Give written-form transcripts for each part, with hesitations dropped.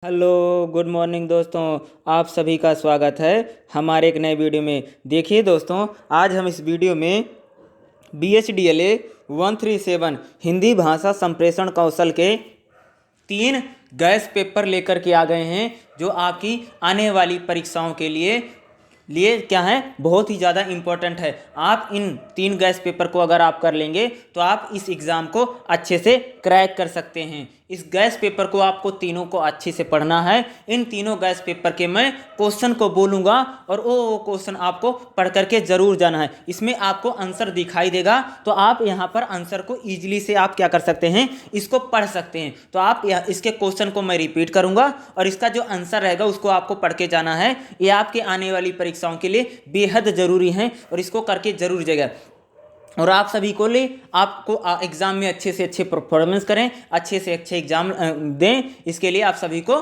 Hello good morning दोस्तों। आप सभी का स्वागत है हमारे एक नए वीडियो में। देखिए दोस्तों, आज हम इस वीडियो में BHDLA 137 हिंदी भाषा संप्रेषण कौशल के 3 गैस पेपर लेकर के आ गए हैं, जो आपकी आने वाली परीक्षाओं के लिए क्या है, बहुत ही ज़्यादा इम्पोर्टेंट है। आप इन 3 गैस पेपर को अगर आप कर लेंगे तो आप इस एग्ज़ाम को अच्छे से क्रैक कर सकते हैं। इस गैस पेपर को आपको तीनों को अच्छे से पढ़ना है। इन तीनों गैस पेपर के मैं क्वेश्चन को बोलूँगा और वो क्वेश्चन आपको पढ़ करके ज़रूर जाना है। इसमें आपको आंसर दिखाई देगा, तो आप यहाँ पर आंसर को ईजिली से आप क्या कर सकते हैं, इसको पढ़ सकते हैं। तो आप इसके क्वेश्चन को मैं रिपीट करूँगा और इसका जो आंसर रहेगा उसको आपको पढ़ के जाना है। ये आपके आने वाली परीक्षाओं के लिए बेहद ज़रूरी है और इसको करके ज़रूर जाएगा। और आप सभी को लिए आपको एग्ज़ाम में अच्छे से अच्छे परफॉर्मेंस करें, अच्छे से अच्छे एग्ज़ाम दें, इसके लिए आप सभी को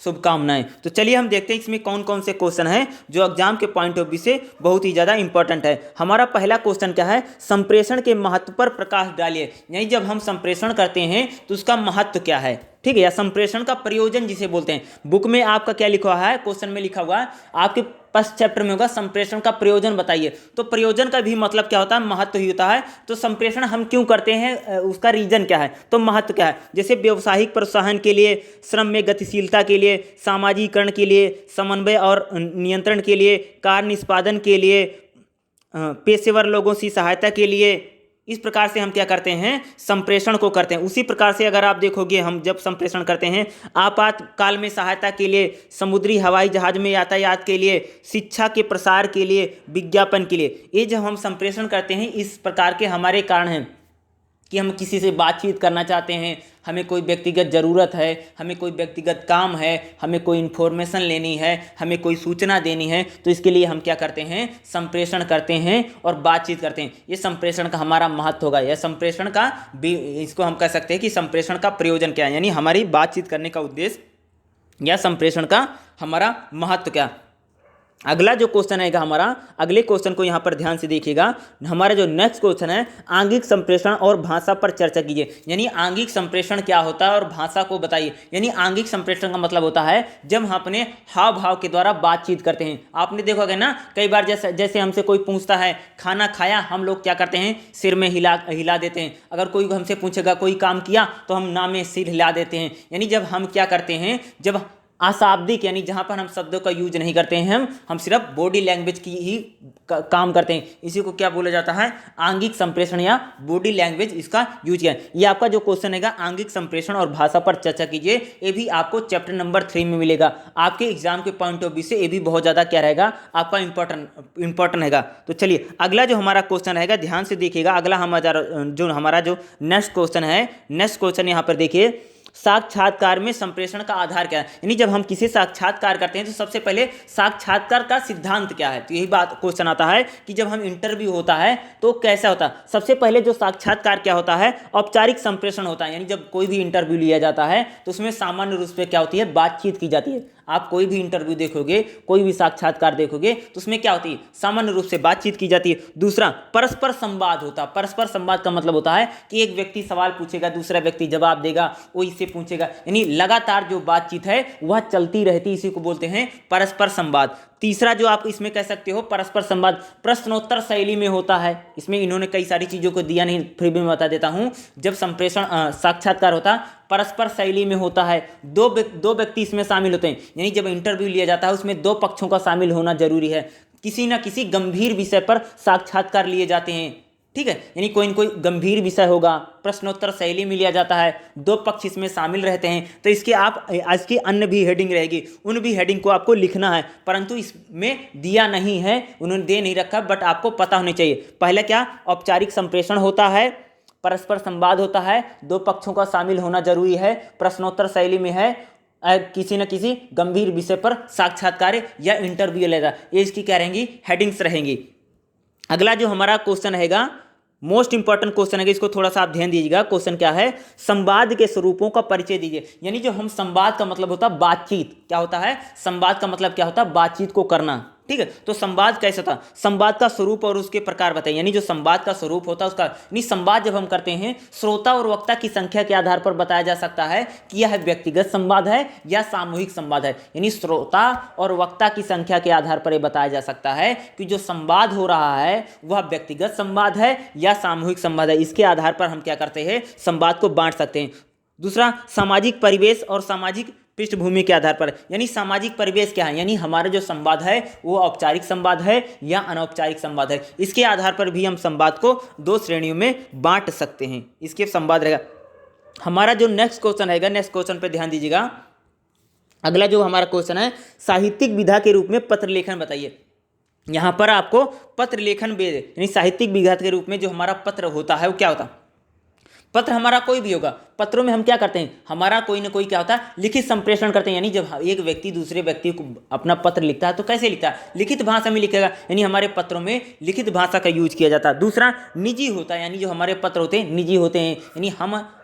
शुभकामनाएं। तो चलिए हम देखते हैं इसमें कौन कौन से क्वेश्चन हैं जो एग्जाम के पॉइंट ऑफ व्यू से बहुत ही ज़्यादा इंपॉर्टेंट है। हमारा पहला क्वेश्चन क्या है, संप्रेषण के महत्व पर प्रकाश डालिए। यानी जब हम संप्रेषण करते हैं तो उसका महत्व क्या है, ठीक है, या संप्रेषण का प्रयोजन जिसे बोलते हैं। बुक में आपका क्या लिखा हुआ है, क्वेश्चन में लिखा हुआ है आपके फर्स्ट चैप्टर में होगा संप्रेषण का प्रयोजन बताइए। तो प्रयोजन का भी मतलब क्या होता है, महत्व ही होता है। तो संप्रेषण हम क्यों करते हैं, उसका रीजन क्या है, तो महत्व क्या है। जैसे व्यवसायिक प्रोत्साहन के लिए, श्रम में गतिशीलता के लिए, सामाजिकरण के लिए, समन्वय और नियंत्रण के लिए, कार्य निष्पादन के लिए, पेशेवर लोगों की सहायता के लिए, इस प्रकार से हम क्या करते हैं, संप्रेषण को करते हैं। उसी प्रकार से अगर आप देखोगे, हम जब संप्रेषण करते हैं आपातकाल में सहायता के लिए, समुद्री हवाई जहाज में यातायात के लिए, शिक्षा के प्रसार के लिए, विज्ञापन के लिए, ये जब हम संप्रेषण करते हैं इस प्रकार के हमारे कारण हैं कि हम किसी से बातचीत करना चाहते हैं, हमें कोई व्यक्तिगत ज़रूरत है, हमें कोई व्यक्तिगत काम है, हमें कोई इन्फॉर्मेशन लेनी है, हमें कोई सूचना देनी है, तो इसके लिए हम क्या करते हैं, संप्रेषण करते हैं और बातचीत करते हैं। ये संप्रेषण का हमारा महत्व होगा, या संप्रेषण का भी इसको हम कह सकते हैं कि संप्रेषण का प्रयोजन क्या है, यानी हमारी बातचीत करने का उद्देश्य या संप्रेषण का हमारा महत्व क्या। अगला जो क्वेश्चन आएगा हमारा, अगले क्वेश्चन को यहाँ पर ध्यान से देखिएगा। हमारा जो नेक्स्ट क्वेश्चन है, आंगिक संप्रेषण और भाषा पर चर्चा कीजिए। यानी आंगिक संप्रेषण क्या होता है और भाषा को बताइए। यानी आंगिक संप्रेषण का मतलब होता है जब हम अपने हाव भाव के द्वारा बातचीत करते हैं। आपने देखोगे ना, कई बार जैसे हमसे कोई पूछता है खाना खाया, हम लोग क्या करते हैं, सिर में हिला देते हैं। अगर कोई हमसे पूछेगा कोई काम किया, तो हम ना में सिर हिला देते हैं। यानी जब हम क्या करते हैं, जब अशाब्दिक, यानी जहां पर हम शब्दों का यूज नहीं करते हैं, हम सिर्फ बॉडी लैंग्वेज की ही काम करते हैं, इसी को क्या बोला जाता है, आंगिक संप्रेषण या बॉडी लैंग्वेज, इसका यूज किया है। ये आपका जो क्वेश्चन है, आंगिक संप्रेषण और भाषा पर चर्चा कीजिए, ये भी आपको चैप्टर नंबर 3 में मिलेगा। आपके एग्जाम के पॉइंट ऑफ व्यू से ये भी बहुत ज़्यादा क्या रहेगा, आपका इंपॉर्टेंट रहेगा। तो चलिए अगला जो हमारा क्वेश्चन रहेगा, ध्यान से देखिएगा। अगला हमारा जो नेक्स्ट क्वेश्चन है, नेक्स्ट क्वेश्चन यहाँ पर देखिए, साक्षात्कार में संप्रेषण का आधार क्या है। यानी जब हम किसी साक्षात्कार करते हैं तो सबसे पहले साक्षात्कार का सिद्धांत क्या है। तो यही बात क्वेश्चन आता है कि जब हम इंटरव्यू होता है तो कैसा होता है। सबसे पहले जो साक्षात्कार क्या होता है, औपचारिक संप्रेषण होता है। यानी जब कोई भी इंटरव्यू लिया जाता है तो उसमें सामान्य रूप से क्या होती है, बातचीत की जाती है। आप कोई भी इंटरव्यू देखोगे, कोई भी साक्षात्कार देखोगे, तो उसमें क्या होती है, सामान्य रूप से बातचीत की जाती है। दूसरा, परस्पर संवाद होता है। परस्पर संवाद का मतलब होता है कि एक व्यक्ति सवाल पूछेगा, दूसरा व्यक्ति जवाब देगा, वो इससे पूछेगा, यानी लगातार जो बातचीत है वह चलती रहती है, इसी को बोलते हैं परस्पर संवाद। तीसरा जो आप इसमें कह सकते हो, परस्पर संवाद प्रश्नोत्तर शैली में होता है। इसमें इन्होंने कई सारी चीज़ों को दिया, नहीं फिर भी मैं बता देता हूँ। जब संप्रेषण साक्षात्कार होता है परस्पर शैली में होता है, दो व्यक्ति इसमें शामिल होते हैं। यानी जब इंटरव्यू लिया जाता है उसमें 2 पक्षों का शामिल होना जरूरी है। किसी न किसी गंभीर विषय पर साक्षात्कार लिए जाते हैं, ठीक है, यानी कोई न कोई गंभीर विषय होगा, प्रश्नोत्तर शैली में लिया जाता है, 2 पक्ष इसमें शामिल रहते हैं। तो इसके आप आज की अन्य भी हेडिंग रहेगी, उन भी हेडिंग को आपको लिखना है, परंतु इसमें दिया नहीं है, उन्होंने दे नहीं रखा, बट आपको पता होनी चाहिए। पहला क्या, औपचारिक संप्रेषण होता है, परस्पर संवाद होता है, 2 पक्षों का शामिल होना जरूरी है, प्रश्नोत्तर शैली में है, किसी न किसी गंभीर विषय पर साक्षात्कार या इंटरव्यू लेगा। ये इसकी क्या रहेंगी, हेडिंग्स रहेंगी। अगला जो हमारा क्वेश्चन रहेगा, मोस्ट इंपॉर्टेंट क्वेश्चन है, इसको थोड़ा सा आप ध्यान दीजिएगा। क्वेश्चन क्या है, संवाद के स्वरूपों का परिचय दीजिए। यानी जो हम संवाद का मतलब होता है बातचीत, क्या होता है, संवाद का मतलब क्या होता है, बातचीत को करना। ठीक है। तो संवाद कैसा था, संवाद का स्वरूप और उसके प्रकार बताइए। यानी जो संवाद का स्वरूप होता है उसका, यानी संवाद जब हम करते हैं श्रोता और वक्ता की संख्या के आधार पर बताया जा सकता है कि यह व्यक्तिगत संवाद है या सामूहिक संवाद है। यानी श्रोता और वक्ता की संख्या के आधार पर यह बताया जा सकता है कि जो संवाद हो रहा है वह व्यक्तिगत संवाद है या सामूहिक संवाद है। इसके आधार पर हम क्या करते हैं, संवाद को बांट सकते हैं। दूसरा, सामाजिक परिवेश और सामाजिक पृष्ठभूमि के आधार पर, यानी सामाजिक परिवेश क्या है, यानी हमारा जो संवाद है वो औपचारिक संवाद है या अनौपचारिक संवाद है। इसके आधार पर भी हम संवाद को दो श्रेणियों में बांट सकते हैं। इसके संवाद रहेगा। हमारा जो नेक्स्ट क्वेश्चन रहेगा, नेक्स्ट क्वेश्चन पे ध्यान दीजिएगा। अगला जो हमारा क्वेश्चन है, साहित्यिक विधा के रूप में पत्र लेखन बताइए। यहां पर आपको पत्र लेखन वेद, यानी साहित्यिक विधा के रूप में जो हमारा पत्र होता है वो क्या होता है, पत्र हमारा कोई भी होगा। पत्रों में हम क्या करते हैं, हमारा कोई ना कोई क्या होता है, लिखित संप्रेषण करते हैं। यानी जब एक व्यक्ति दूसरे व्यक्ति को अपना पत्र लिखता है तो कैसे लिखता है, लिखित भाषा में लिखेगा। यानी हमारे पत्रों में लिखित भाषा का यूज किया जाता है। दूसरा, निजी होता है, यानी जो हमारे पत्र होते हैं निजी होते हैं। यानी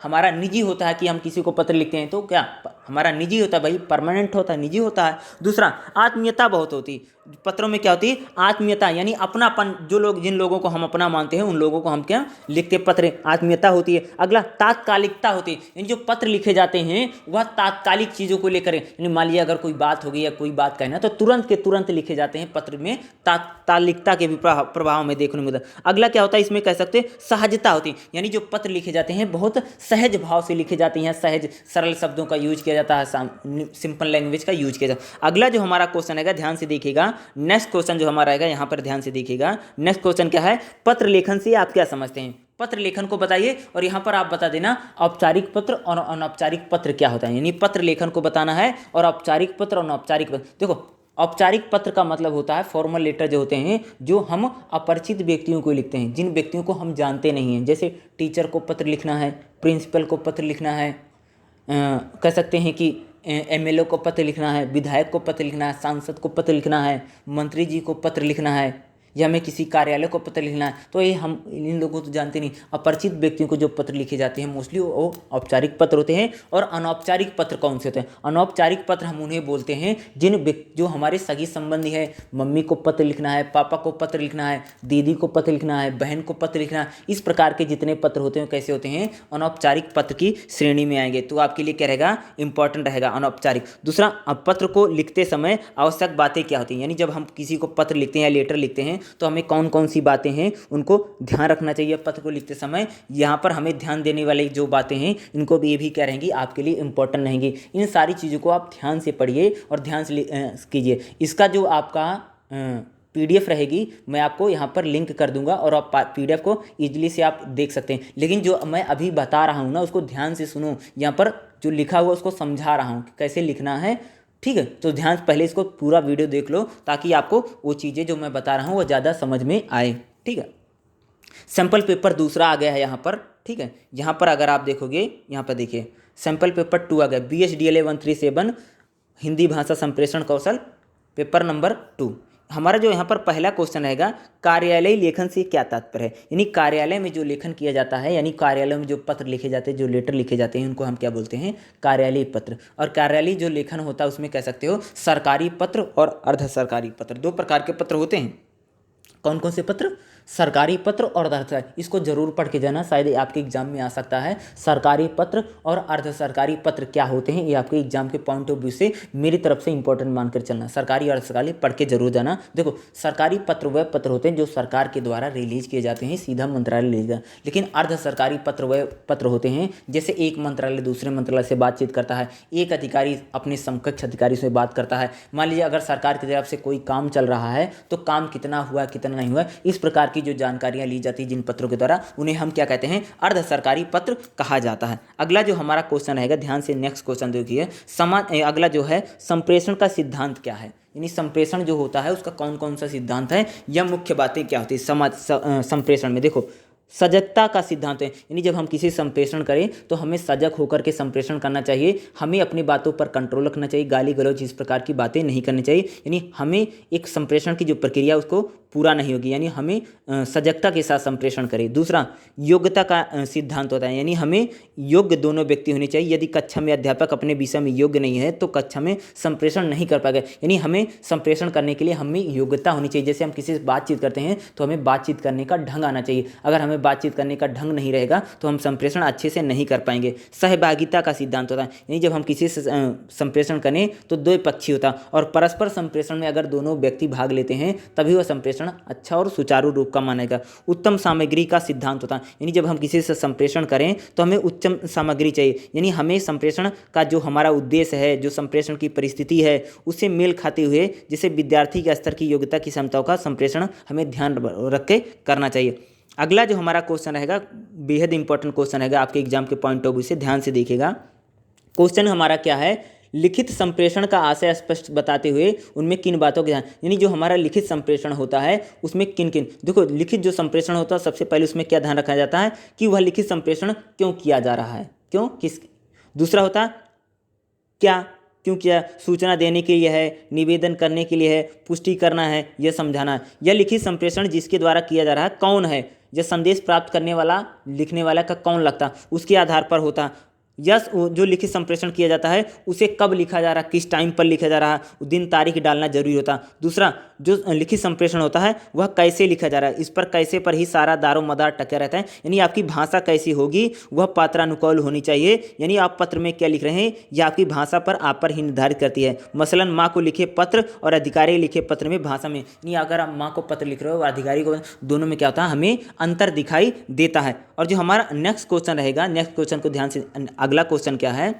हमारा निजी होता है कि हम किसी को पत्र लिखते हैं तो क्या हमारा निजी होता है, भाई परमानेंट होता है, निजी होता है। दूसरा, आत्मीयता बहुत होती है पत्रों में, क्या होती है, आत्मीयता, यानी अपनापन, जो लोग जिन लोगों को हम अपना मानते हैं उन लोगों को हम क्या लिखते पत्र, आत्मीयता होती है। अगला, तात्कालिकता होती है, यानी जो पत्र लिखे जाते हैं वह तात्कालिक चीज़ों को लेकर, यानी मान लीजिए अगर कोई बात हो गई या कोई बात कहना तो तुरंत के तुरंत लिखे जाते हैं पत्र में, तात्कालिकता के भी प्रभाव में देखने को मिलता है। अगला क्या होता है, इसमें कह सकते हैं सहजता होती है, यानी जो पत्र लिखे जाते हैं बहुत सहज भाव से लिखे जाते हैं, सहज सरल शब्दों का यूज किया जाता है, सिंपल लैंग्वेज का यूज किया जाता है। अगला जो हमारा क्वेश्चन है, ध्यान से देखिएगा, नेक्स्ट क्वेश्चन जो हमारा रहेगा यहाँ पर ध्यान से देखिएगा। नेक्स्ट क्वेश्चन क्या है, पत्र लेखन से आप क्या समझते हैं, पत्र लेखन को बताइए। और यहाँ पर आप बता देना औपचारिक पत्र और अनौपचारिक पत्र क्या होता है, यानी पत्र लेखन को बताना है और औपचारिक पत्र और अनौपचारिक पत्र। देखो, औपचारिक पत्र का मतलब होता है फॉर्मल लेटर जो होते हैं, जो हम अपरिचित व्यक्तियों को लिखते हैं, जिन व्यक्तियों को हम जानते नहीं हैं। जैसे टीचर को पत्र लिखना है, प्रिंसिपल को पत्र लिखना है, कह सकते हैं कि एमएलए को पत्र लिखना है, विधायक को पत्र लिखना है, सांसद को पत्र लिखना है, मंत्री जी को पत्र लिखना है, या हमें किसी कार्यालय को पत्र लिखना है। तो ये हम इन लोगों को तो जानते नहीं। अपरिचित व्यक्तियों को जो पत्र लिखे जाते हैं मोस्टली वो औपचारिक पत्र होते हैं। और अनौपचारिक पत्र कौन से होते हैं, अनौपचारिक पत्र हम उन्हें बोलते हैं जो हमारे सगी संबंधी है, मम्मी को पत्र लिखना है, पापा को पत्र लिखना है, दीदी को पत्र लिखना है, बहन को पत्र लिखना है। इस प्रकार के जितने पत्र होते हैं कैसे होते हैं, अनौपचारिक पत्र की श्रेणी में आएंगे। तो आपके लिए क्या रहेगा, इंपॉर्टेंट रहेगा अनौपचारिक। दूसरा, अब पत्र को लिखते समय आवश्यक बातें क्या होती हैं, यानी जब हम किसी को पत्र लिखते हैं या लेटर लिखते हैं तो हमें कौन कौन सी बातें हैं उनको ध्यान रखना चाहिए पत्र को लिखते समय। यहाँ पर हमें ध्यान देने वाली जो बातें हैं इनको भी ये भी क्या रहेंगी, आपके लिए इंपॉर्टेंट रहेंगी। इन सारी चीज़ों को आप ध्यान से पढ़िए और ध्यान से कीजिए। इसका जो आपका PDF रहेगी मैं आपको यहाँ पर लिंक कर दूंगा और आप PDF को ईजिली से आप देख सकते हैं। लेकिन जो मैं अभी बता रहा हूँ ना उसको ध्यान से सुनो, यहाँ पर जो लिखा हुआ उसको समझा रहा हूँ कैसे लिखना है, ठीक है। तो ध्यान पहले इसको पूरा वीडियो देख लो ताकि आपको वो चीज़ें जो मैं बता रहा हूँ वो ज़्यादा समझ में आए, ठीक है। सैम्पल पेपर दूसरा आ गया है यहाँ पर, ठीक है। यहाँ पर अगर आप देखोगे, यहाँ पर देखिए सैम्पल पेपर 2 आ गया, BSDLA 137 हिंदी भाषा संप्रेषण कौशल पेपर नंबर 2। हमारा जो यहाँ पर पहला क्वेश्चन रहेगा, कार्यालय लेखन से क्या तात्पर्य है, यानी कार्यालय में जो लेखन किया जाता है, यानी कार्यालय में जो पत्र लिखे जाते हैं, जो लेटर लिखे जाते हैं उनको हम क्या बोलते हैं, कार्यालय पत्र। और कार्यालय जो लेखन होता है उसमें कह सकते हो सरकारी पत्र और अर्ध सरकारी पत्र, 2 प्रकार के पत्र होते हैं। कौन कौन से पत्र, सरकारी पत्र और अर्ध सरकारी। इसको जरूर पढ़ के जाना, शायद आपके एग्जाम में आ सकता है। सरकारी पत्र और अर्ध सरकारी पत्र क्या होते हैं, ये आपके एग्जाम के पॉइंट ऑफ व्यू से मेरी तरफ से इंपॉर्टेंट मानकर चलना। सरकारी और अर्ध सरकारी पढ़ के जरूर जाना। देखो, सरकारी पत्र वह पत्र होते हैं जो सरकार के द्वारा रिलीज किए जाते हैं, सीधा मंत्रालय ले जाता। लेकिन अर्ध सरकारी पत्र वह पत्र होते हैं जैसे एक मंत्रालय दूसरे मंत्रालय से बातचीत करता है, एक अधिकारी अपने समकक्ष अधिकारी से बात करता है। मान लीजिए अगर सरकार की तरफ से कोई काम चल रहा है तो काम कितना हुआ कितना नहीं हुआ, इस प्रकार की जो जानकारियां ली जाती है जिन पत्रों के द्वारा, उन्हें हम क्या कहते हैं, अर्ध सरकारी पत्र कहा जाता है। अगला जो हमारा क्वेश्चन रहेगा, ध्यान से नेक्स्ट क्वेश्चन देखिए, अगला जो है संप्रेषण का सिद्धांत क्या है, यानी संप्रेषण जो होता है उसका कौन कौन सा सिद्धांत है या मुख्य बातें क्या होती है संप्रेषण में। देखो, सजगता का सिद्धांत है, यानी जब हम किसी संप्रेषण करें तो हमें सजग होकर के संप्रेषण करना चाहिए। हमें अपनी बातों पर कंट्रोल रखना चाहिए, गाली गलौज इस प्रकार की बातें नहीं करनी चाहिए। यानी हमें एक संप्रेषण की जो प्रक्रिया उसको पूरा नहीं होगी, यानी हमें सजगता के साथ संप्रेषण करें। दूसरा, योग्यता का सिद्धांत होता है, यानी हमें योग्य दोनों व्यक्ति होने चाहिए। यदि कक्षा में अध्यापक अपने विषय में योग्य नहीं है तो कक्षा में संप्रेषण नहीं कर पाएगा, यानी हमें संप्रेषण करने के लिए हमें योग्यता होनी चाहिए। जैसे हम किसी से बातचीत करते हैं तो हमें बातचीत करने का ढंग आना चाहिए। अगर हमें बातचीत करने का ढंग नहीं रहेगा तो हम संप्रेषण अच्छे से नहीं कर पाएंगे। सहभागिता का सिद्धांत होता है, यानी जब हम किसी से संप्रेषण करें तो दो पक्षी होता है, और परस्पर संप्रेषण में अगर दोनों व्यक्ति भाग लेते हैं तभी वह संप्रेषण अच्छा और सुचारू रूप का मानेगा। उत्तम सामग्री का सिद्धांत होता है, यानी जब हम किसी से संप्रेषण करें तो हमें उत्तम सामग्री चाहिए, यानी हमें संप्रेषण का जो हमारा उद्देश्य है, जो संप्रेषण की परिस्थिति है, उससे मेल खाते हुए जैसे विद्यार्थी के स्तर की योग्यता की क्षमताओं का संप्रेषण हमें ध्यान रख के करना चाहिए। अगला जो हमारा क्वेश्चन रहेगा बेहद इंपॉर्टेंट क्वेश्चन रहेगा आपके एग्जाम के पॉइंट ऑफ व्यू से, ध्यान से देखिएगा। क्वेश्चन हमारा क्या है, लिखित संप्रेषण का आशय स्पष्ट बताते हुए उनमें किन बातों के ध्यान, यानी जो हमारा लिखित संप्रेषण होता है उसमें किन किन, देखो लिखित जो संप्रेषण होता है सबसे पहले उसमें क्या ध्यान रखा जाता है कि वह लिखित संप्रेषण क्यों किया जा रहा है, क्यों, किस। दूसरा होता क्या, क्यों किया, सूचना देने के लिए है, निवेदन करने के लिए है, पुष्टि करना है, यह समझाना है। यह लिखित संप्रेषण जिसके द्वारा किया जा रहा है कौन है, यह संदेश प्राप्त करने वाला लिखने वाला का कौन लगता, उसके आधार पर होता। यस, जो लिखित संप्रेषण किया जाता है उसे कब लिखा जा रहा है, किस टाइम पर लिखा जा रहा है, दिन तारीख डालना जरूरी होता। दूसरा, जो लिखित संप्रेषण होता है वह कैसे लिखा जा रहा है, इस पर कैसे पर ही सारा दारो मदार टका रहता है, यानी आपकी भाषा कैसी होगी वह पात्रानुकूल होनी चाहिए, यानी आप पत्र में क्या लिख रहे हैं यह आपकी भाषा पर आप पर ही निर्धारित करती है। मसलन माँ को लिखे पत्र और अधिकारी लिखे पत्र में भाषा में, यानी अगर आप माँ को पत्र लिख रहे हो और अधिकारी को, दोनों में क्या होता है, हमें अंतर दिखाई देता है। और जो हमारा नेक्स्ट क्वेश्चन रहेगा, नेक्स्ट क्वेश्चन को ध्यान से, अगला क्वेश्चन क्या है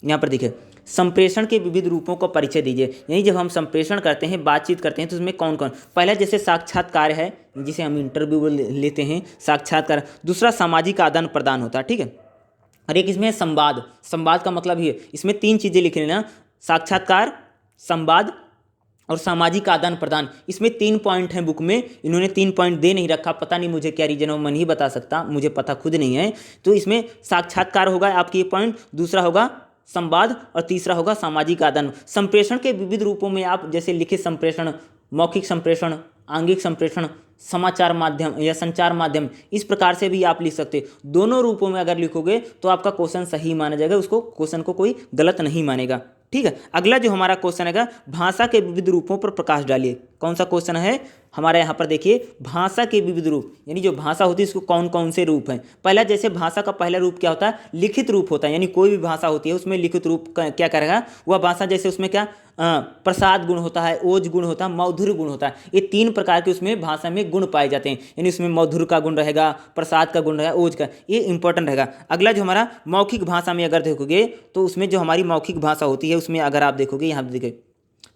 यहाँ पर देखिए, संप्रेषण के विविध रूपों को परिचय दीजिए, यानी जब हम संप्रेषण करते हैं, बातचीत करते हैं तो उसमें कौन कौन, पहला जैसे साक्षात्कार है जिसे हम इंटरव्यू लेते हैं, साक्षात्कार। दूसरा, सामाजिक आदान प्रदान होता है, ठीक है। और एक इसमें संवाद, संवाद का मतलब ये, इसमें तीन चीज़ें लिख लेना, साक्षात्कार, संवाद और सामाजिक आदान प्रदान। इसमें 3 पॉइंट हैं बुक में, इन्होंने 3 पॉइंट दे नहीं रखा, पता नहीं मुझे क्या रीजन हो, मैं नहीं बता सकता, मुझे पता खुद नहीं है। तो इसमें साक्षात्कार होगा आपकी ये पॉइंट, दूसरा होगा संवाद और तीसरा होगा सामाजिक आदान। संप्रेषण के विविध रूपों में आप जैसे लिखित संप्रेषण, मौखिक संप्रेषण, आंगिक संप्रेषण, समाचार माध्यम या संचार माध्यम, इस प्रकार से भी आप लिख सकते। दोनों रूपों में अगर लिखोगे तो आपका क्वेश्चन सही माना जाएगा, उसको क्वेश्चन को कोई गलत नहीं मानेगा, ठीक है। अगला जो हमारा क्वेश्चन है, भाषा के विविध रूपों पर प्रकाश डालिए। कौन सा क्वेश्चन है हमारे यहाँ पर देखिए, भाषा के विविध रूप, यानी जो भाषा होती है उसको कौन कौन से रूप हैं। पहला, जैसे भाषा का पहला रूप क्या होता है, लिखित रूप होता है, यानी कोई भी भाषा होती है उसमें लिखित रूप क्या करेगा वह भाषा, जैसे उसमें क्या प्रसाद गुण होता है, ओज गुण होता है, मधुर गुण होता है। ये 3 प्रकार के उसमें भाषा में गुण पाए जाते हैं, यानी उसमें मधुर का गुण रहेगा, प्रसाद का गुण रहेगा, ओज का, ये इंपॉर्टेंट रहेगा। अगला जो हमारा मौखिक भाषा में अगर देखोगे तो उसमें जो हमारी मौखिक भाषा होती है उसमें अगर आप देखोगे, यहाँ देखिए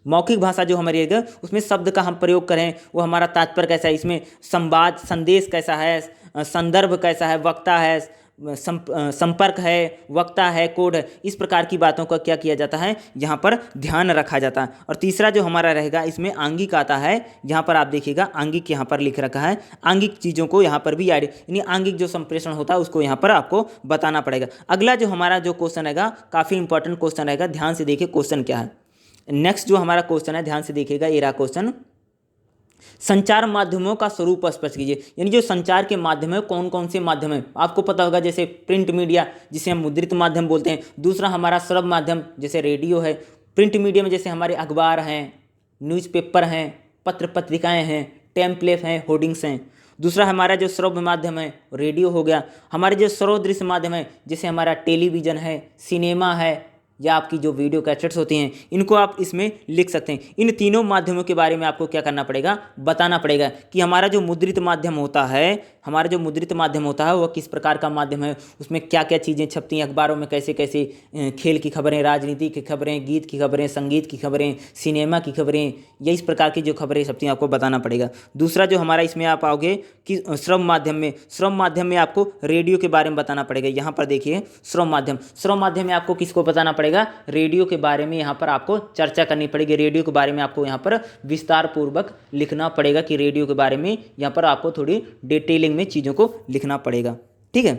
मौखिक भाषा जो हमारी है उसमें शब्द का हम प्रयोग करें, वो हमारा तात्पर्य कैसा है, इसमें संवाद, संदेश कैसा है, संदर्भ कैसा है, वक्ता है, संपर्क है, वक्ता है, कोड है, इस प्रकार की बातों का क्या किया जाता है, यहाँ पर ध्यान रखा जाता है। और तीसरा जो हमारा रहेगा इसमें आंगिक आता है, यहाँ पर आप देखिएगा आंगिक यहाँ पर लिख रखा है, आंगिक चीज़ों को यहाँ पर भी यानी आंगिक जो संप्रेषण होता है उसको यहाँ पर आपको बताना पड़ेगा। अगला जो हमारा जो क्वेश्चन रहेगा काफ़ी इंपॉर्टेंट क्वेश्चन रहेगा, ध्यान से देखिए क्वेश्चन क्या है। नेक्स्ट जो हमारा क्वेश्चन है ध्यान से देखिएगा, ये रहा क्वेश्चन, संचार माध्यमों का स्वरूप स्पष्ट कीजिए, यानी जो संचार के माध्यम है कौन कौन से माध्यम है, आपको पता होगा जैसे प्रिंट मीडिया जिसे हम मुद्रित माध्यम बोलते हैं, दूसरा हमारा श्रव्य माध्यम जैसे रेडियो है, प्रिंट मीडिया में जैसे हमारे अखबार हैं, न्यूज़पेपर हैं, पत्र पत्रिकाएं हैं, टेम्पलेट हैं, होर्डिंग्स हैं। दूसरा हमारा जो श्रव्य माध्यम है रेडियो हो गया, हमारे जो श्रव्य माध्यम है जैसे हमारा टेलीविज़न है, सिनेमा है, या आपकी जो वीडियो कैसेट्स होती हैं, इनको आप इसमें लिख सकते हैं। इन तीनों माध्यमों के बारे में आपको क्या करना पड़ेगा, बताना पड़ेगा कि हमारा जो मुद्रित माध्यम होता है, हमारा जो मुद्रित माध्यम होता है वह किस प्रकार का माध्यम है, उसमें क्या क्या चीज़ें छपती हैं अखबारों में, कैसे कैसे खेल की खबरें, राजनीति की खबरें, गीत की खबरें, संगीत की खबरें, सिनेमा की खबरें, या इस प्रकार की जो खबरें छपती हैं आपको बताना पड़ेगा। दूसरा जो हमारा इसमें आप आओगे कि श्रव्य माध्यम में आपको रेडियो के बारे में बताना पड़ेगा। यहाँ पर देखिए श्रव्य माध्यम में आपको किसको बताना पड़ेगा, रेडियो के बारे में यहाँ पर आपको चर्चा करनी पड़ेगी, रेडियो के बारे में आपको यहाँ पर विस्तार पूर्वक लिखना पड़ेगा कि रेडियो के बारे में यहाँ पर आपको थोड़ी डिटेलिंग में चीज़ों को लिखना पड़ेगा, ठीक है।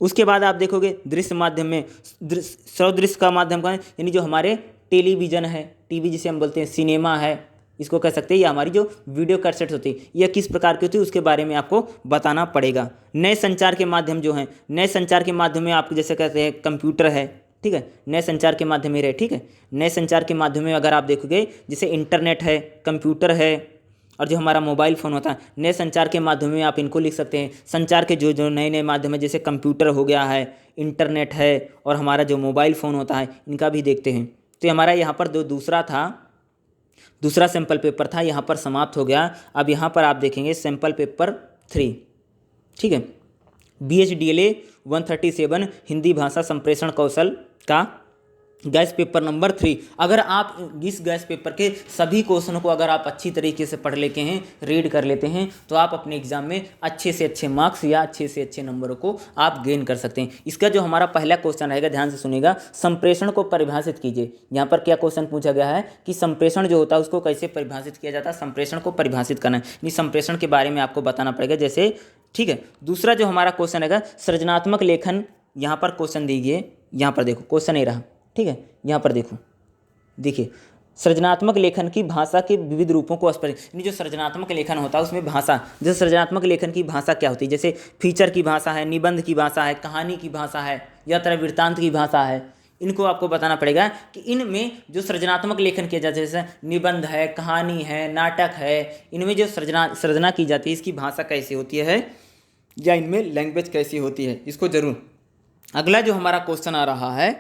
उसके बाद आप देखोगे दृश्य माध्यम में, श्रव्य दृश्य का माध्यम का यानी जो हमारे टेलीविज़न है, टीवी जिसे हम बोलते हैं, सिनेमा है, इसको कह सकते हैं, ये हमारी जो वीडियो कैसेट्स होती है यह किस प्रकार की होती है उसके बारे में आपको बताना पड़ेगा। नए संचार के माध्यम जो हैं, नए संचार के माध्यम में आपको जैसे कहते हैं कंप्यूटर है, ठीक है, नए संचार के माध्यम में रहे, ठीक है, नए संचार के माध्यम में अगर आप देखोगे जैसे इंटरनेट है, कंप्यूटर है और जो हमारा मोबाइल फ़ोन होता है, नए संचार के माध्यम में आप इनको लिख सकते हैं। संचार के जो जो नए नए माध्यम है जैसे कंप्यूटर हो गया है, इंटरनेट है और हमारा जो मोबाइल फ़ोन होता है इनका भी देखते हैं। तो हमारा यहाँ पर जो दूसरा सैम्पल पेपर था यहाँ पर समाप्त हो गया। अब यहाँ पर आप देखेंगे सैम्पल पेपर 3, ठीक है, BHDLA 137 हिंदी भाषा संप्रेषण कौशल का गैस पेपर नंबर 3। अगर आप इस गैस पेपर के सभी क्वेश्चनों को अगर आप अच्छी तरीके से पढ़ लेते हैं, रीड कर लेते हैं, तो आप अपने एग्जाम में अच्छे से अच्छे मार्क्स या अच्छे से अच्छे नंबरों को आप गेन कर सकते हैं। इसका जो हमारा पहला क्वेश्चन रहेगा, ध्यान से सुनिएगा, संप्रेषण को परिभाषित कीजिए। यहाँ पर क्या क्वेश्चन पूछा गया है कि संप्रेषण जो होता है उसको कैसे परिभाषित किया जाता है, संप्रेषण को परिभाषित करना है, यानी संप्रेषण के बारे में आपको बताना पड़ेगा जैसे, ठीक है। दूसरा जो हमारा क्वेश्चन रहेगा सृजनात्मक लेखन, यहाँ पर क्वेश्चन दीजिए, यहाँ पर देखो क्वेश्चन नहीं रहा, ठीक है, यहाँ पर देखिए सृजनात्मक लेखन की भाषा के विविध रूपों को स्पष्ट, यानी जो सृजनात्मक लेखन होता है उसमें भाषा, जैसे सृजनात्मक लेखन की भाषा क्या होती है, जैसे फीचर की भाषा है, निबंध की भाषा है, कहानी की भाषा है या तरह वृत्तांत की भाषा है। इनको आपको बताना पड़ेगा कि इनमें जो सृजनात्मक लेखन किया जाता है जैसे निबंध है, कहानी है, नाटक है, इनमें जो सृजना की जाती है इसकी भाषा कैसी होती है या इनमें लैंग्वेज कैसी होती है, इसको जरूर। अगला जो हमारा क्वेश्चन आ रहा है,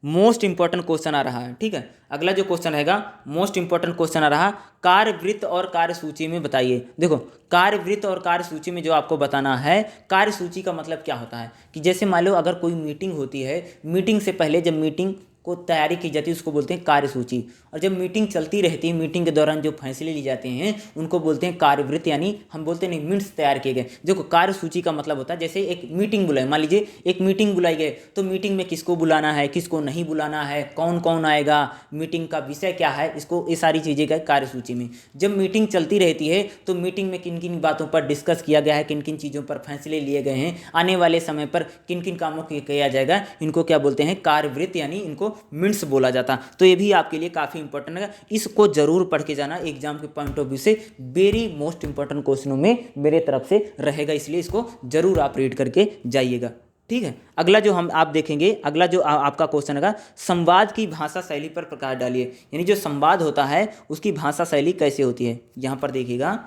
मोस्ट इंपॉर्टेंट क्वेश्चन आ रहा है, ठीक है, अगला जो क्वेश्चन रहेगा मोस्ट इंपॉर्टेंट क्वेश्चन आ रहा, कार्यवृत्त और कार्यसूची में बताइए। देखो कार्यवृत्त और कार्यसूची में जो आपको बताना है, कार्यसूची का मतलब क्या होता है कि जैसे मान लो अगर कोई मीटिंग होती है, मीटिंग से पहले जब मीटिंग को तैयारी की जाती है उसको बोलते हैं कार्यसूची, और जब मीटिंग चलती रहती है, मीटिंग के दौरान जो फैसले लिए जाते हैं उनको बोलते हैं कार्यवृत्त, यानी हम बोलते नहीं मिनट्स तैयार किए गए। देखो कार्यसूची का मतलब होता है जैसे एक मीटिंग बुलाई, मान लीजिए एक मीटिंग बुलाई गई, तो मीटिंग में किसको बुलाना है, किसको नहीं बुलाना है, कौन कौन आएगा, मीटिंग का विषय क्या है, इसको ये सारी चीज़ें का कार्यसूची में। जब मीटिंग चलती रहती है तो मीटिंग में किन किन बातों पर डिस्कस किया गया है, किन किन चीज़ों पर फैसले लिए गए हैं, आने वाले समय पर किन किन कामों को किया जाएगा, इनको क्या बोलते हैं कार्यवृत्त, यानी इनको मिनट्स बोला जाता। तो ये भी आपके लिए काफ़ी इंपॉर्टेंट है, इसको जरूर पढ़ के जाना, एग्जाम के पॉइंट ऑफ व्यू से वेरी मोस्ट इंपॉर्टेंट क्वेश्चनों में मेरे तरफ से रहेगा, इसलिए इसको जरूर आप रीड करके जाइएगा, ठीक है। अगला जो हम आप देखेंगे, अगला जो आपका क्वेश्चन है संवाद की भाषा शैली पर प्रकाश डालिए, यानी जो संवाद होता है उसकी भाषा शैली कैसे होती है, यहाँ पर देखिएगा,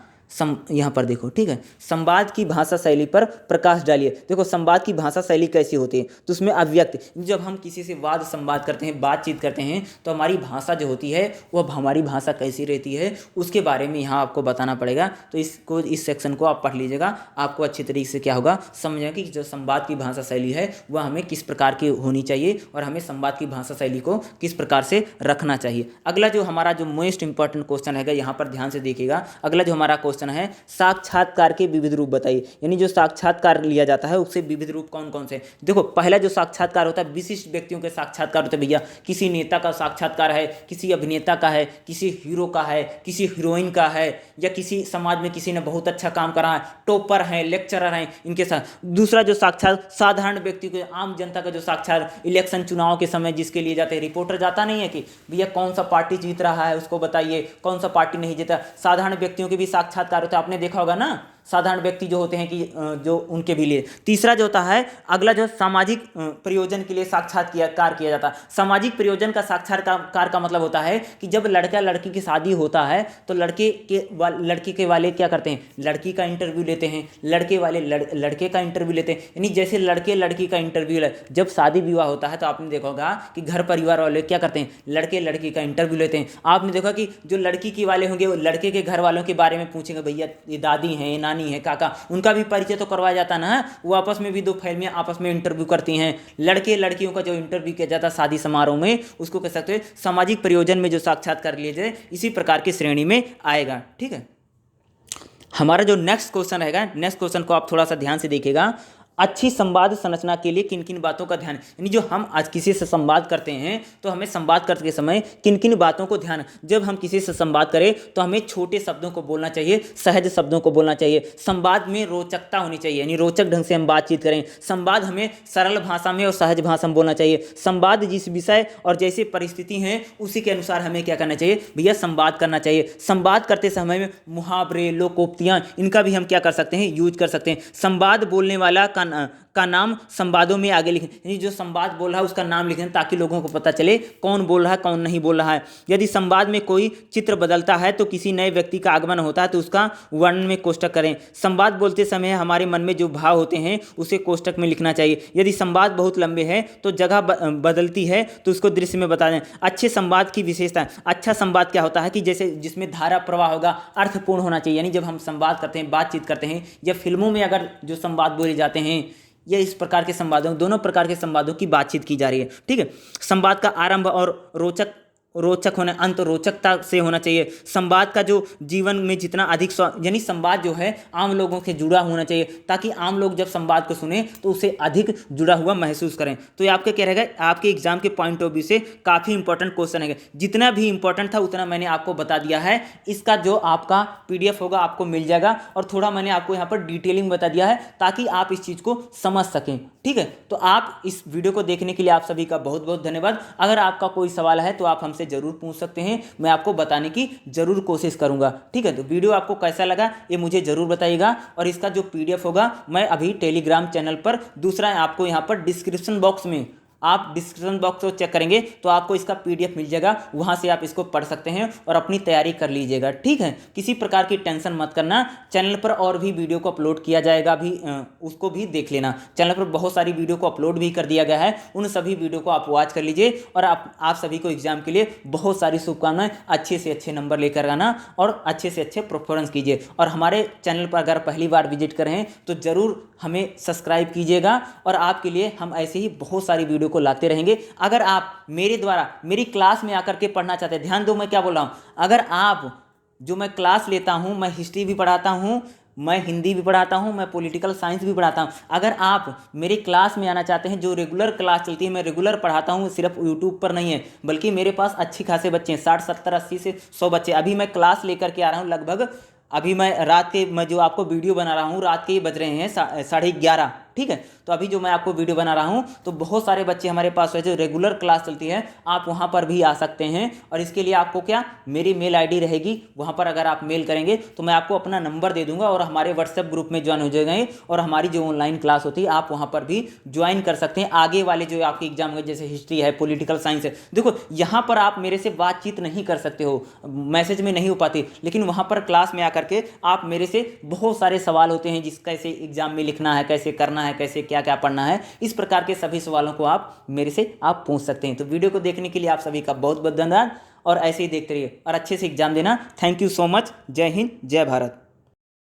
यहाँ पर देखो, ठीक है, संवाद की भाषा शैली पर प्रकाश डालिए। देखो संवाद की भाषा शैली कैसी होती है, तो उसमें अव्यक्त, जब हम किसी से वाद संवाद करते हैं, बातचीत करते हैं, तो हमारी भाषा जो होती है वह हमारी भाषा कैसी रहती है उसके बारे में यहाँ आपको बताना पड़ेगा। तो इसको, इस सेक्शन को आप पढ़ लीजिएगा, आपको अच्छी तरीके से क्या होगा समझेगा कि जो संवाद की भाषा शैली है वह हमें किस प्रकार की होनी चाहिए और हमें संवाद की भाषा शैली को किस प्रकार से रखना चाहिए। अगला जो हमारा जो मोस्ट इंपॉर्टेंट क्वेश्चन है, यहाँ पर ध्यान से देखिएगा, अगला जो हमारा क्वेश्चन है साक्षात्कार के विविध रूप बताइए, यानी जो साक्षात्कार लिया जाता है उससे विविध रूप कौन कौन से। देखो पहला जो साक्षात्कार होता है विशिष्ट व्यक्तियों के साक्षात्कार होते हैं भैया, किसी नेता का साक्षात्कार है, किसी अभिनेता का है, किसी हीरो का है, किसी हीरोइन का है, या किसी समाज में किसी ने बहुत अच्छा काम करा है, टॉपर है, लेक्चरर हैं, इनके साथ। दूसरा जो साक्षात साधारण व्यक्ति को, आम जनता का जो साक्षात इलेक्शन चुनाव के समय जिसके लिए जाते हैं, रिपोर्टर जाता नहीं है कि भैया कौन सा पार्टी जीत रहा है उसको बताइए, कौन सा पार्टी नहीं जीता, साधारण व्यक्तियों के भी साक्षात्कार होता है, आपने देखा होगा ना, साधारण व्यक्ति जो होते हैं कि जो उनके भी लिए। तीसरा जो होता है अगला जो सामाजिक प्रयोजन के लिए साक्षात्कार किया जाता है। सामाजिक प्रयोजन का साक्षात्कार का मतलब होता है कि जब लड़का लड़की की शादी होता है तो लड़की के वाले क्या करते हैं, लड़की का इंटरव्यू लेते हैं, लड़के वाले लड़के का इंटरव्यू लेते हैं, यानी जैसे लड़के लड़की का इंटरव्यू ले। जब शादी विवाह होता है तो आपने देखा होगा कि घर परिवार वाले क्या करते हैं, लड़के लड़की का इंटरव्यू लेते हैं। आपने देखा कि जो लड़की के वाले होंगे वो लड़के के घर वालों के बारे में पूछेंगे, भैया ये दादी हैं, नानी है, काका, उनका भी परिचय तो करवाया जाता ना, वो आपस में भी दो फैमिलियां आपस में इंटरव्यू करती हैं। लड़के लड़कियों का जो इंटरव्यू किया जाता है शादी समारोह में, उसको कह सकते हैं सामाजिक प्रयोजन में जो साक्षात्कार लिए जाए, इसी प्रकार की श्रेणी में आएगा, ठीक है। हमारा जो नेक्स्ट क्वेश्चन रहेगा, नेक्स्ट क्वेश्चन को आप थोड़ा सा ध्यान से देखिएगा, अच्छी संवाद संरचना के लिए किन किन बातों का ध्यान, यानी जो हम आज किसी से संवाद करते हैं तो हमें संवाद करते समय किन किन बातों को ध्यान, जब हम किसी से संवाद करें तो हमें छोटे शब्दों को बोलना चाहिए, सहज शब्दों को बोलना चाहिए, संवाद में रोचकता होनी चाहिए, यानी रोचक ढंग से हम बातचीत करें, संवाद हमें सरल भाषा में और सहज भाषा में बोलना चाहिए, संवाद जिस विषय और जैसी परिस्थिति है उसी के अनुसार हमें क्या करना चाहिए भैया, संवाद करना चाहिए। संवाद करते समय में मुहावरे, लोकोक्तियाँ, इनका भी हम क्या कर सकते हैं, यूज कर सकते हैं। संवाद बोलने वाला का नाम संवादों में आगे लिखें, यानी जो संवाद बोल रहा है उसका नाम लिखें ताकि लोगों को पता चले कौन बोल रहा है कौन नहीं बोल रहा है। यदि संवाद में कोई चित्र बदलता है तो किसी नए व्यक्ति का आगमन होता है तो उसका वर्णन में कोष्टक करें। संवाद बोलते समय हमारे मन में जो भाव होते हैं उसे कोष्टक में लिखना चाहिए। यदि संवाद बहुत लंबे हैं तो जगह बदलती है तो उसको दृश्य में बता दें। अच्छे संवाद की विशेषता, अच्छा संवाद क्या होता है कि जैसे जिसमें धारा प्रवाह होगा, अर्थपूर्ण होना चाहिए, यानी जब हम संवाद करते हैं, बातचीत करते हैं, या फिल्मों में अगर जो संवाद बोले जाते हैं, ये इस प्रकार के संवादों, दोनों प्रकार के संवादों की बातचीत की जा रही है। ठीक है, संवाद का आरंभ और रोचक होना, अंत रोचकता से होना चाहिए। संवाद का जो जीवन में जितना अधिक यानी संवाद जो है आम लोगों से जुड़ा होना चाहिए ताकि आम लोग जब संवाद को सुने तो उसे अधिक जुड़ा हुआ महसूस करें। तो ये आपके क्या रहेगा, आपके एग्जाम के पॉइंट ऑफ व्यू से काफ़ी इंपॉर्टेंट क्वेश्चन है। जितना भी इंपॉर्टेंट था उतना मैंने आपको बता दिया है। इसका जो आपका PDF होगा आपको मिल जाएगा और थोड़ा मैंने आपको यहाँ पर डिटेलिंग बता दिया है ताकि आप इस चीज़ को समझ सकें। ठीक है, तो आप इस वीडियो को देखने के लिए आप सभी का बहुत बहुत धन्यवाद। अगर आपका कोई सवाल है तो आप हमसे जरूर पूछ सकते हैं, मैं आपको बताने की जरूर कोशिश करूंगा। ठीक है, तो वीडियो आपको कैसा लगा ये मुझे जरूर बताइएगा। और इसका जो PDF होगा मैं अभी टेलीग्राम चैनल पर, दूसरा आपको यहाँ पर डिस्क्रिप्शन बॉक्स में, आप डिस्क्रिप्शन बॉक्स को चेक करेंगे तो आपको इसका PDF मिल जाएगा, वहाँ से आप इसको पढ़ सकते हैं और अपनी तैयारी कर लीजिएगा। ठीक है, किसी प्रकार की टेंशन मत करना। चैनल पर और भी वीडियो को अपलोड किया जाएगा, भी उसको भी देख लेना। चैनल पर बहुत सारी वीडियो को अपलोड भी कर दिया गया है, उन सभी वीडियो को आप वॉच कर लीजिए। और आप सभी को एग्जाम के लिए बहुत सारी शुभकामनाएं, अच्छे से अच्छे नंबर लेकर आना और अच्छे से अच्छे परफॉर्मेंस कीजिए। और हमारे चैनल पर अगर पहली बार विजिट कर रहे हैं तो ज़रूर हमें सब्सक्राइब कीजिएगा और आपके लिए हम ऐसे ही बहुत सारी वीडियो को लाते रहेंगे। अगर आप मेरे द्वारा मेरी क्लास में आकर के पढ़ना चाहते हैं, ध्यान दो मैं क्या बोल रहा हूं, अगर आप जो मैं क्लास लेता हूं, मैं हिस्ट्री भी पढ़ाता हूं, मैं हिंदी भी पढ़ाता हूं, मैं पॉलिटिकल साइंस भी पढ़ाता हूं, अगर आप मेरी क्लास में आना चाहते हैं, जो रेगुलर क्लास चलती है, मैं रेगुलर पढ़ाता हूं, सिर्फ यूट्यूब पर नहीं है बल्कि मेरे पास अच्छी खासे बच्चे हैं, 60 70 80 से 100 बच्चे। अभी मैं क्लास लेकर के आ रहा हूँ लगभग, अभी मैं जो आपको वीडियो बना रहा हूँ रात के ही बज रहे हैं 11:30। ठीक है, तो अभी जो मैं आपको वीडियो बना रहा हूं तो बहुत सारे बच्चे हमारे पास है जो रेगुलर क्लास चलती है, आप वहां पर भी आ सकते हैं। और इसके लिए आपको क्या, मेरी मेल आईडी रहेगी, वहां पर अगर आप मेल करेंगे तो मैं आपको अपना नंबर दे दूंगा और हमारे व्हाट्सएप ग्रुप में ज्वाइन हो जाएंगे और हमारी जो ऑनलाइन क्लास होती है आप वहां पर भी ज्वाइन कर सकते हैं। आगे वाले जो आपके एग्जाम है जैसे हिस्ट्री है, पॉलिटिकल साइंस है, देखो यहाँ पर आप मेरे से बातचीत नहीं कर सकते हो, मैसेज में नहीं हो पाती, लेकिन वहां पर क्लास में आकर के आप मेरे से बहुत सारे सवाल होते हैं, जिस कैसे एग्जाम में लिखना है, कैसे करना है, कैसे क्या क्या पढ़ना है, इस प्रकार के सभी सवालों को आप मेरे से आप पूछ सकते हैं। तो वीडियो को देखने के लिए आप सभी का बहुत बहुत धन्यवाद और ऐसे ही देखते रहिए और अच्छे से एग्जाम देना। Thank you so much. जय हिंद, जय भारत।